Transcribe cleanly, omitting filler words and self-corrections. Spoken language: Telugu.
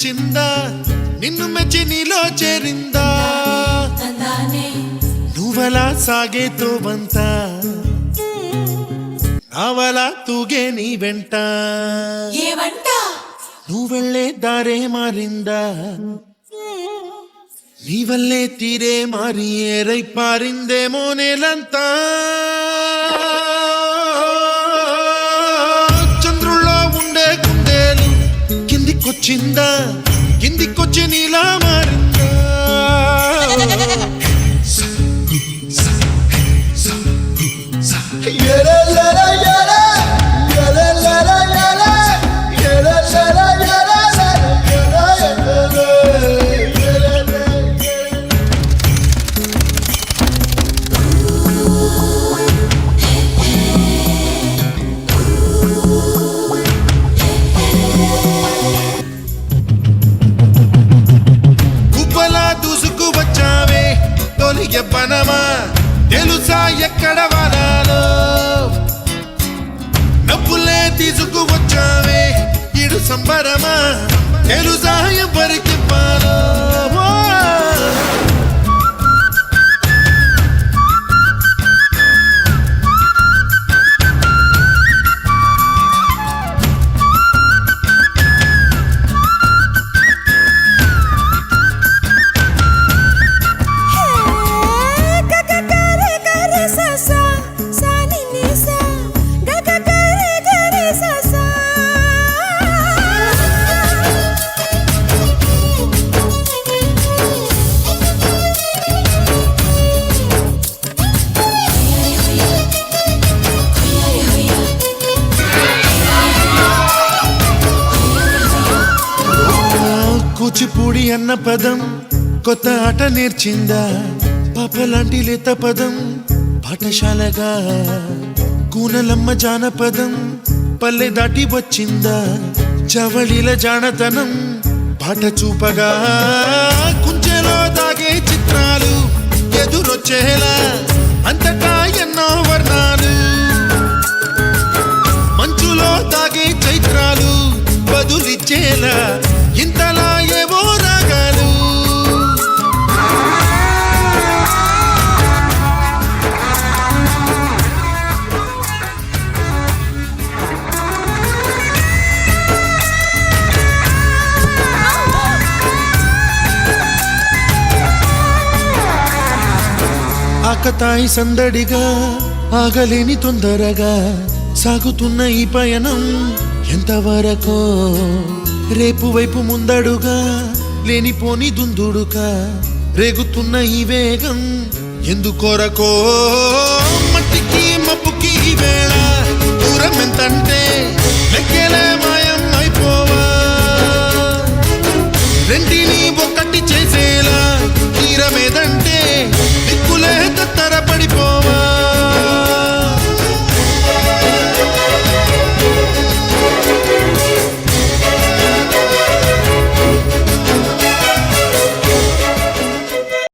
వచ్చిందా నిన్ను మెచ్చి నీలో చేరిందా నువ్వలా సాగే తోవంత నావలా తూగే నీ వెంట నువ్వెళ్ళే దారే మారిందా నీ వల్లే తీరే మారి ఏరై పారిందేమో నేలంతా చంద్రుల్లో ఉండే కుందేలు కిందికొచ్చిందా కిందికొచ్చి నీలా మారిందా పనమా తెలుసా ఎక్కడ వనాలో నవ్వులే తీసుకువచ్చావే ఇడు సంబరమా తెలుసా ఎవరికి పాలో కూచిపూడి అన్న పదం కొత్త ఆట నేర్చిందా పాపలాంటి లేత పదం పాఠశాలగా కూనలమ్మ జానపదం పల్లె దాటి వచ్చిందా చవళిల జానతనం పాట చూపగా కుంచెలో దాగే చిత్రాలు ఎదురొచ్చేలా అంతటా ఎన్నో వర్ణాలు మంచులో దాగే చైత్రాలు బదులిచ్చేలా ఇంతలా ఏవో రాగాలు ఆకతాయి సందడిగా ఆగలేని తొందరగా సాగుతున్న ఈ పయనం ఎంతవరకో రేపు వైపు ముందడుగా లేనిపోని దుందుడుగా రేగుతున్న ఈ వేగం ఎందుకొరకో మట్టికి మప్పుకి ఈ వేళ దూరం ఎంతంటే లెక్కలే మాయం అయిపోవా రెంటిని ఒక్కటి చేసేలా తీరమేద